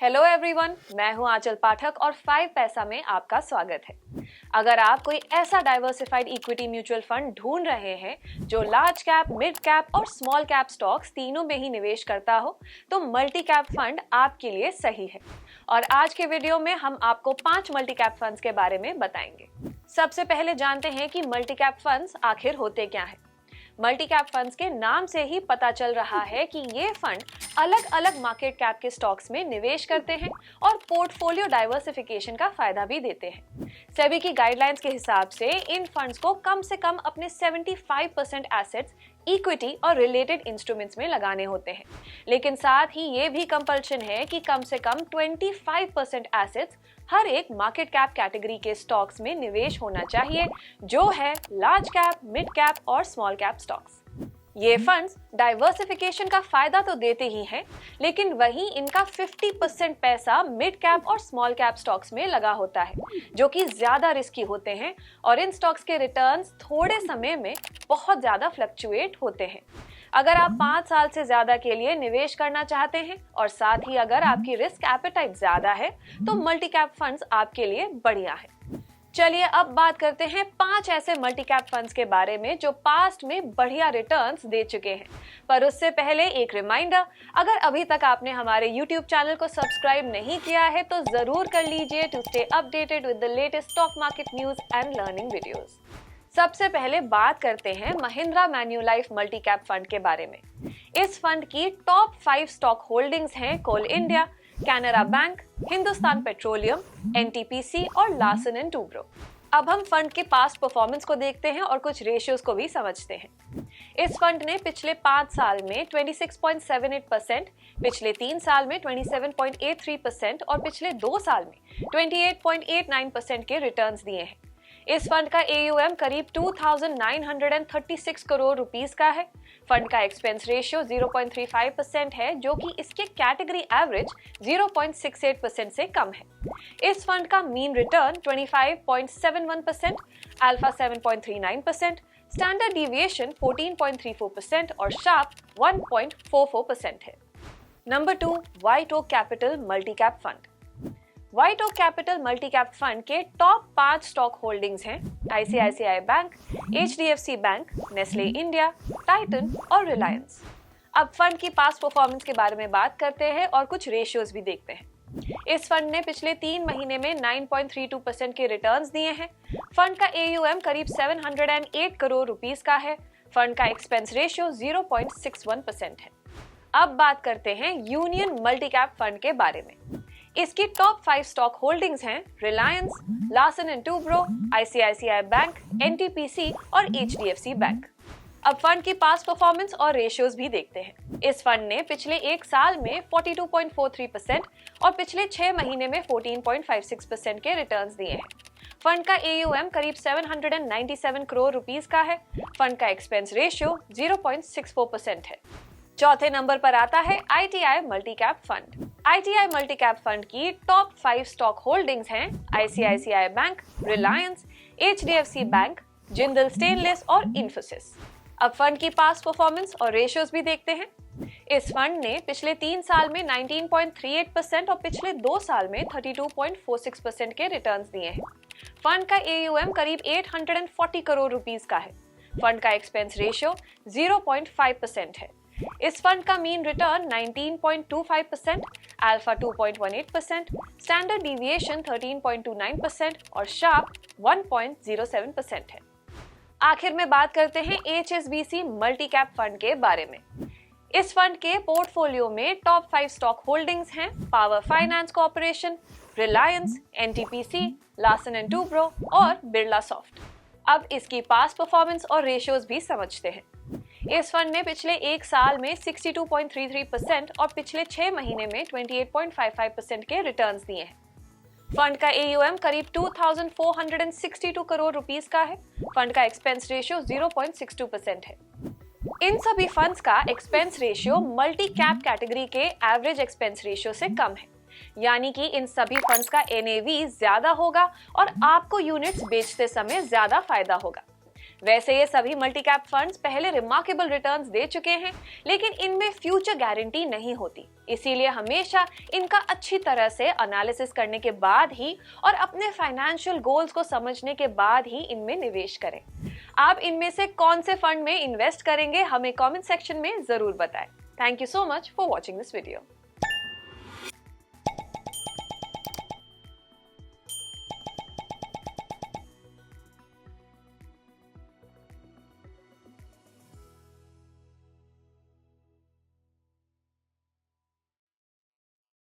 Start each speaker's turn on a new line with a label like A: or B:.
A: Hello everyone, मैं हूं आंचल पाठक और 5 पैसा में आपका स्वागत है। अगर आप कोई ऐसा डाइवर्सिफाइड इक्विटी म्यूचुअल फंड ढूंढ रहे हैं जो लार्ज कैप, मिड कैप और स्मॉल कैप स्टॉक्स तीनों में ही निवेश करता हो, तो मल्टी कैप फंड आपके लिए सही है। और आज के वीडियो में हम आपको 5 मल्टी कैप फंड्स के बारे में बताएंगे। सबसे पहले जानते हैं कि मल्टी कैप फंड्स आखिर होते क्या हैं। मल्टी कैप फंड्स के नाम से ही पता चल रहा है कि ये फंड अलग अलग मार्केट कैप के स्टॉक्स में निवेश करते हैं और पोर्टफोलियो डाइवर्सिफिकेशन का फायदा भी देते हैं। सेबी की गाइडलाइंस के हिसाब से इन फंड्स को कम से कम अपने 75% एसेट्स इक्विटी और रिलेटेड इंस्ट्रूमेंट्स में लगाने होते हैं, लेकिन साथ ही ये भी कंपल्शन है कि कम से कम 25% एसेट्स हर एक मार्केट कैप कैटेगरी के स्टॉक्स में निवेश होना चाहिए, जो है लार्ज कैप, मिड कैप और स्मॉल कैप स्टॉक्स। ये फंड्स डाइवर्सिफिकेशन का फायदा तो देते ही हैं, लेकिन वहीं इनका 50% पैसा मिड कैप और स्मॉल कैप स्टॉक्स में लगा होता है, जो कि ज्यादा रिस्की होते हैं और इन स्टॉक्स के रिटर्न्स थोड़े समय में बहुत ज्यादा फ्लक्चुएट होते हैं। अगर आप 5 साल से ज्यादा के लिए निवेश करना चाहते हैं और साथ ही अगर आपकी रिस्क एपेटाइट ज्यादा है, तो मल्टी कैप फंड्स आपके लिए बढ़िया है। चलिए अब बात करते हैं 5 ऐसे मल्टी कैप फंड्स के बारे में जो पास्ट में बढ़िया रिटर्न्स दे चुके हैं। पर उससे पहले एक रिमाइंडर, अगर अभी तक आपने हमारे YouTube चैनल को सब्सक्राइब नहीं किया है तो जरूर कर लीजिए to stay updated with the latest stock market news and learning videos. सबसे पहले बात करते हैं Mahindra Manulife multi cap fund के बारे में। इस फंड की टॉप 5 स्टॉक होल्डिंग्स हैं Coal India, Canara bank, Hindustan petroleum, NTPC और लार्सन एंड टूब्रो। अब हम फंड के पास्ट परफॉर्मेंस को देखते हैं और कुछ रेशियोज को भी समझते हैं। इस फंड ने पिछले 5 साल में 26.78%, पिछले 3 साल में 27.83% और पिछले 2 साल में 28.89% के रिटर्न्स दिए हैं। इस फंड का AUM करीब 2,936 करोड़ रुपीस का है। फंड का एक्सपेंस रेशियो 0.35% है, जो कि इसके कैटेगरी एवरेज 0.68% से कम है। इस फंड का mean return 25.71%, alpha 7.39%, standard deviation 14.34% और शार्प 1.44% है। Number 2, White Oak Capital multi cap fund. White Oak Capital multi cap fund के टॉप 5 स्टॉक होल्डिंग्स हैं ICICI bank, HDFC bank, Nestle India, Titan और Reliance. अब fund की past performance के बारे में बात करते हैं और कुछ रेशियोज भी देखते हैं। इस फंड ने पिछले 3 महीने में 9.32% के रिटर्न्स दिए हैं। फंड का AUM करीब 708 करोड़ रुपीस का है। फंड का एक्सपेंस रेशियो 0.61% है। अब बात करते हैं यूनियन मल्टी कैप फंड के बारे में। इसकी टॉप 5 स्टॉक होल्डिंग्स हैं Reliance, Larsen and Toubro, ICICI bank, NTPC और HDFC बैंक। अब फंड की पास्ट परफॉर्मेंस और रेशियोज भी देखते हैं। इस फंड ने पिछले 1 साल में 42.43% और पिछले 6 महीने में 14.56% के रिटर्न्स दिए हैं। फंड का AUM करीब 797 करोड़ रुपीस का है। फंड का एक्सपेंस रेशियो 0.64% है। चौथे नंबर पर आता है ITI multi cap fund. ITI multi cap fund की टॉप 5 स्टॉक होल्डिंग्स हैं ICICI bank, Reliance, HDFC bank, Jindal stainless और इन्फोसिस। अब फंड की पास्ट परफॉर्मेंस और रेशियोज भी देखते हैं। इस फंड ने पिछले 3 साल में 19.38% और पिछले 2 साल में 32.46% के रिटर्न्स दिए हैं। फंड का AUM करीब 840 करोड़ रुपीस का है। फंड का एक्सपेंस रेशियो 0.5% है। इस फंड का mean return 19.25%, alpha 2.18%, standard deviation 13.29% और शार्प 1.07% है। आखिर में बात करते हैं HSBC मल्टी कैप फंड के बारे में। इस फंड के पोर्टफोलियो में टॉप 5 स्टॉक होल्डिंग्स हैं power finance corporation, Reliance, NTPC, Larsen and Toubro और बिरला सॉफ्ट। अब इसकी पास्ट परफॉर्मेंस और रेशियोज भी समझते हैं। इस फंड ने पिछले 1 साल में 62.33% और पिछले 6 महीने में 28.55% के रिटर्न्स दिए हैं। फंड का AUM करीब 2,462 करोड़ रुपीस का है। फंड का एक्सपेंस रेशियो 0.62% है। इन सभी फंड्स का expense ratio multi cap category के एवरेज एक्सपेंस रेशियो से कम है, यानी कि इन सभी फंड्स का NAV ज्यादा होगा और आपको यूनिट्स बेचते समय ज्यादा फायदा होगा। वैसे ये सभी मल्टी कैप फंड्स पहले रिमार्केबल रिटर्न्स दे चुके हैं, लेकिन इनमें फ्यूचर गारंटी नहीं होती। इसीलिए हमेशा इनका अच्छी तरह से एनालिसिस करने के बाद ही और अपने फाइनेंशियल गोल्स को समझने के बाद ही इनमें निवेश करें। आप इनमें से कौन से फंड में इन्वेस्ट करेंगे हमें कमेंट सेक्शन में जरूर बताएं। Thank you so much for watching this video.